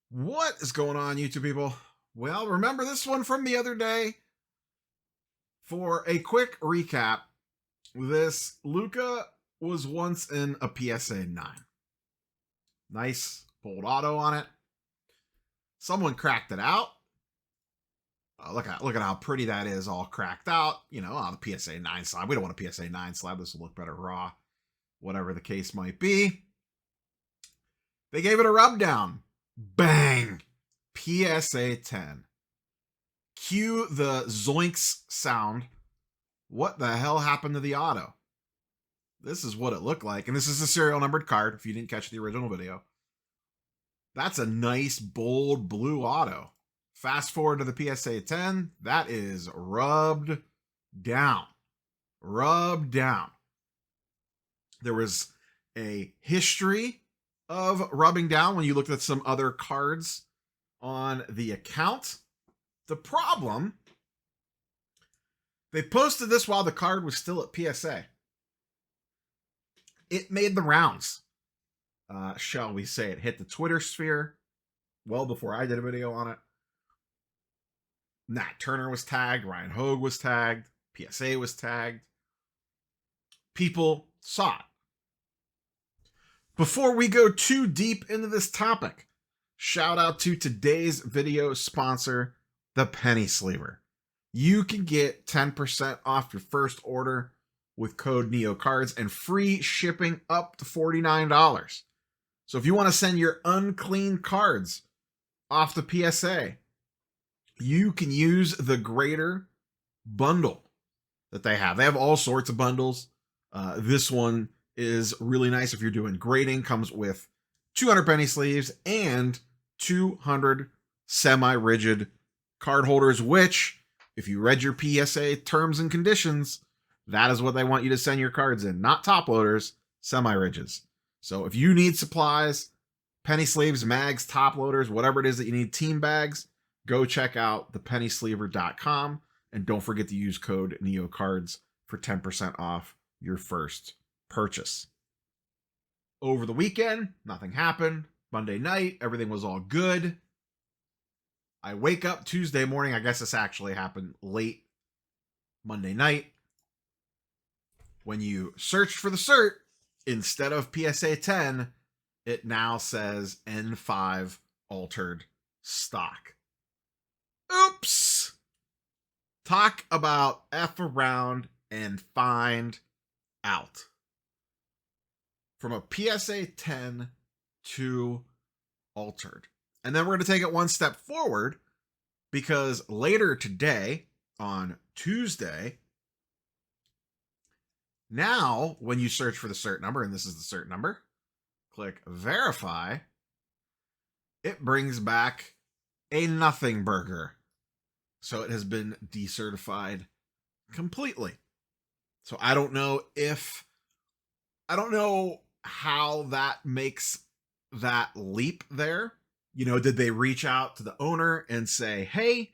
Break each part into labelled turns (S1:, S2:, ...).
S1: What is going on, YouTube people? Well, remember this one from the other day? For a quick recap, this Luka was once in a PSA 9. Nice bold auto on it. Someone cracked it out. Look at how pretty that is, all cracked out. You know, on the PSA 9 slab. We don't want a PSA 9 slab. This will look better raw. Whatever the case might be. They gave it a rub down. Bang! PSA 10. Cue the zoinks sound. What the hell happened to the auto? This is what it looked like. And this is a serial numbered card, if you didn't catch the original video. That's a nice, bold blue auto. Fast forward to the PSA 10. That is rubbed down. Rubbed down. There was a history of rubbing down when you looked at some other cards on the account. The problem, they posted this while the card was still at PSA. It made the rounds, shall we say. It hit the Twitter sphere well before I did a video on it. Nat Turner was tagged, Ryan Hogue was tagged, PSA was tagged. People saw it. Before we go too deep into this topic, shout out to today's video sponsor, the Pennysleever. You can get 10% off your first order with code NEOCARDS and free shipping up to $49. So if you want to send your unclean cards off the PSA, you can use the greater bundle that they have. They have all sorts of bundles. This one is really nice if you're doing grading. Comes with 200 penny sleeves and 200 semi-rigid card holders, which, if you read your PSA terms and conditions, that is what they want you to send your cards in. Not top loaders, semi-rigids. So if you need supplies, penny sleeves, mags, top loaders, whatever it is that you need, team bags, go check out thepennysleever.com. And don't forget to use code NEOCARDS for 10% off your first purchase. Over the weekend, nothing happened. Monday night, everything was all good. I wake up Tuesday morning. I guess this actually happened late Monday night. When you searched for the cert, instead of PSA 10, it now says N5 altered stock. Oops! Talk about F around and find out. From a PSA 10 to altered. And then we're going to take it one step forward, because later today, on Tuesday, now when you search for the cert number, and this is the cert number, click verify, it brings back a nothing burger. So it has been decertified completely. So I don't know how that makes that leap there. You know, did they reach out to the owner and say, hey,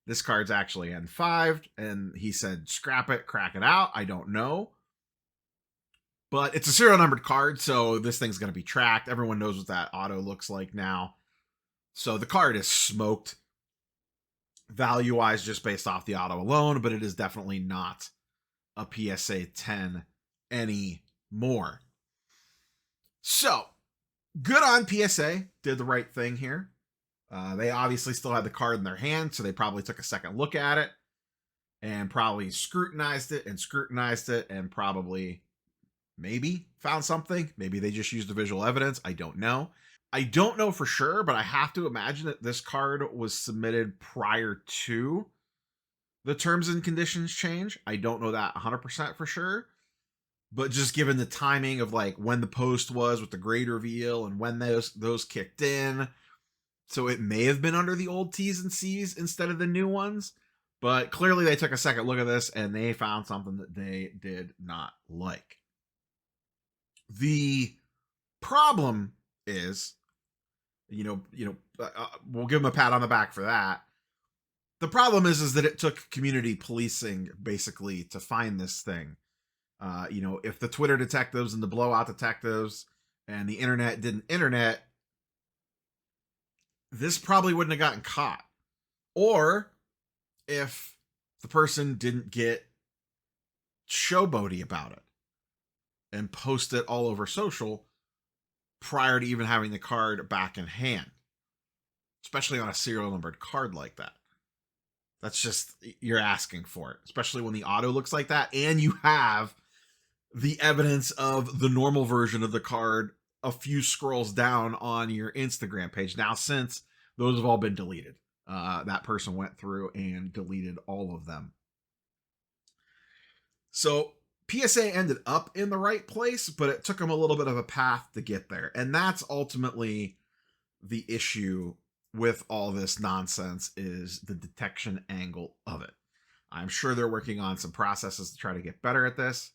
S1: this card's actually N5, and he said, scrap it, crack it out? I don't know. But it's a serial numbered card, so this thing's going to be tracked. Everyone knows what that auto looks like now. So the card is smoked value-wise just based off the auto alone, but it is definitely not a PSA 10 anymore. So, good on PSA, did the right thing here. They obviously still had the card in their hand, so they probably took a second look at it and probably scrutinized it and probably maybe found something. Maybe they just used the visual evidence. I don't know. I don't know for sure, but I have to imagine that this card was submitted prior to the terms and conditions change. I don't know that 100% for sure. But just given the timing of like when the post was with the grade reveal and when those kicked in, so it may have been under the old T's and C's instead of the new ones. But clearly they took a second look at this and they found something that they did not like. The problem is, we'll give them a pat on the back for that. The problem is that it took community policing basically to find this thing. If the Twitter detectives and the blowout detectives and the internet didn't internet, this probably wouldn't have gotten caught. Or if the person didn't get showboaty about it and post it all over social prior to even having the card back in hand, especially on a serial numbered card like that. That's just, you're asking for it, especially when the auto looks like that and you have the evidence of the normal version of the card a few scrolls down on your Instagram page. Now, since those have all been deleted, that person went through and deleted all of them. So PSA ended up in the right place, but it took them a little bit of a path to get there. And that's ultimately the issue with all this nonsense, is the detection angle of it. I'm sure they're working on some processes to try to get better at this,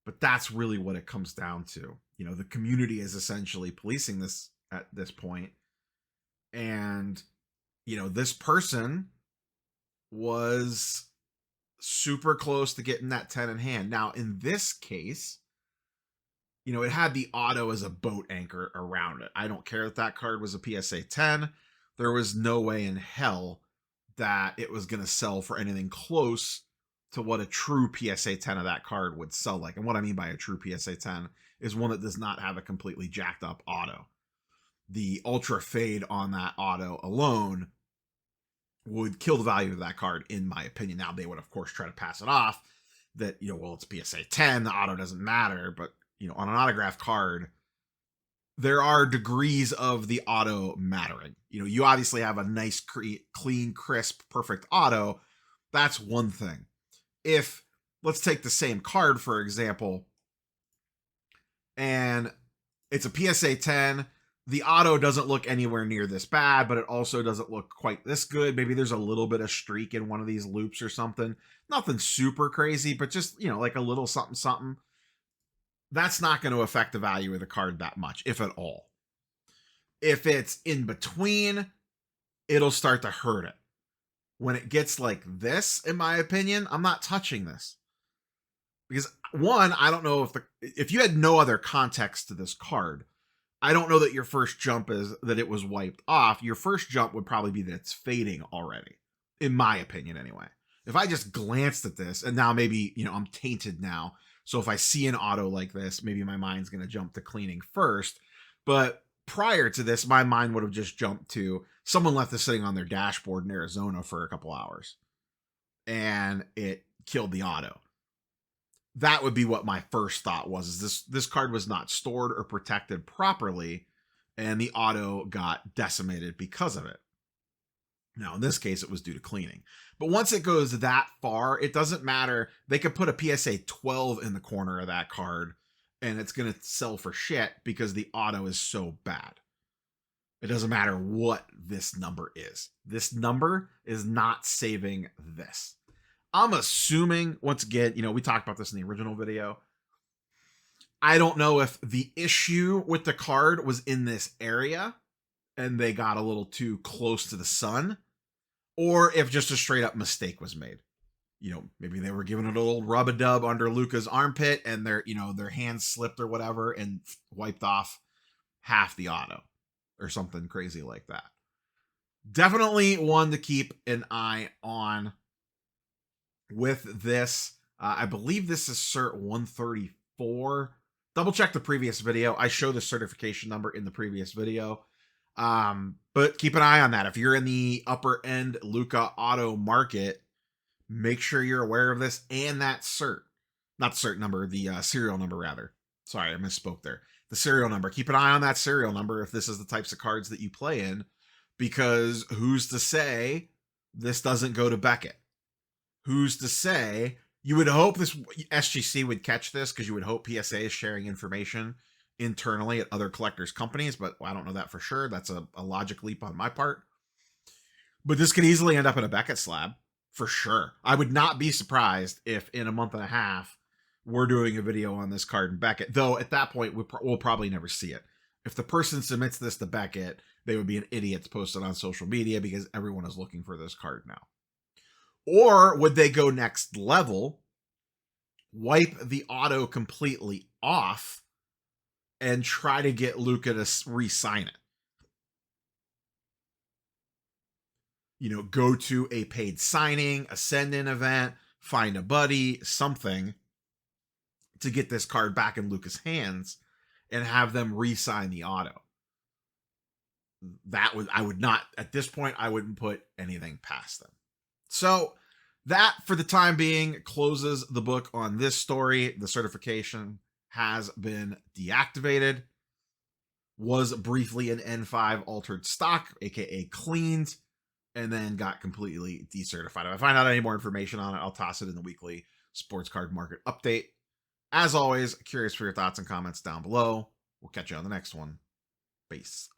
S1: but that's really what it comes down to. You know, the community is essentially policing this at this point. And, you know, this person was super close to getting that 10 in hand. Now, in this case, you know, it had the auto as a boat anchor around it. I don't care that that card was a PSA 10. There was no way in hell that it was going to sell for anything close to what a true PSA 10 of that card would sell like. And what I mean by a true PSA 10 is one that does not have a completely jacked up auto. The ultra fade on that auto alone would kill the value of that card, in my opinion. Now, they would, of course, try to pass it off that, you know, well, it's PSA 10, the auto doesn't matter. But, you know, on an autographed card, there are degrees of the auto mattering. You know, you obviously have a nice, clean, crisp, perfect auto. That's one thing. If, let's take the same card, for example, and it's a PSA 10, the auto doesn't look anywhere near this bad, but it also doesn't look quite this good. Maybe there's a little bit of streak in one of these loops or something. Nothing super crazy, but just, you know, like a little something, something. That's not going to affect the value of the card that much, if at all. If it's in between, it'll start to hurt it. When it gets like this, in my opinion, I'm not touching this. Because one, I don't know if you had no other context to this card, I don't know that your first jump is that it was wiped off. Your first jump would probably be that it's fading already, in my opinion anyway. If I just glanced at this, and now maybe, you know, I'm tainted now, so if I see an auto like this, maybe my mind's going to jump to cleaning first. But prior to this, my mind would have just jumped to someone left this sitting on their dashboard in Arizona for a couple hours and it killed the auto. That would be what my first thought was, is this card was not stored or protected properly, and the auto got decimated because of it. Now, in this case, it was due to cleaning. But once it goes that far, it doesn't matter. They could put a PSA 12 in the corner of that card, and it's going to sell for shit because the auto is so bad. It doesn't matter what this number is. This number is not saving this. I'm assuming, once again, you know, we talked about this in the original video. I don't know if the issue with the card was in this area and they got a little too close to the sun, or if just a straight up mistake was made. You know, maybe they were giving it a little rub-a-dub under Luka's armpit and their, you know, their hands slipped or whatever and wiped off half the auto or something crazy like that. Definitely one to keep an eye on with this. I believe this is cert 134. Double check the previous video. I show the certification number in the previous video. But keep an eye on that. If you're in the upper end Luka auto market, make sure you're aware of this and that cert. Not the cert number, the serial number rather. Sorry, I misspoke there. The serial number. Keep an eye on that serial number if this is the types of cards that you play in, because who's to say this doesn't go to Beckett? Who's to say? You would hope this SGC would catch this, because you would hope PSA is sharing information internally at other collectors' companies, but I don't know that for sure. That's a logic leap on my part. But this could easily end up in a Beckett slab, for sure. I would not be surprised if in a month and a half, we're doing a video on this card in Beckett, though at that point, we'll probably never see it. If the person submits this to Beckett, they would be an idiot to post it on social media, because everyone is looking for this card now. Or would they go next level, wipe the auto completely off, and try to get Luka to re-sign it? go to a paid signing, a send-in event, find a buddy, something to get this card back in Luka's hands and have them re-sign the auto. I would not, at this point, I wouldn't put anything past them. So that, for the time being, closes the book on this story. The certification has been deactivated. Was briefly an N5 altered stock, aka cleaned, and then got completely decertified. If I find out any more information on it, I'll toss it in the weekly sports card market update. As always, curious for your thoughts and comments down below. We'll catch you on the next one. Peace.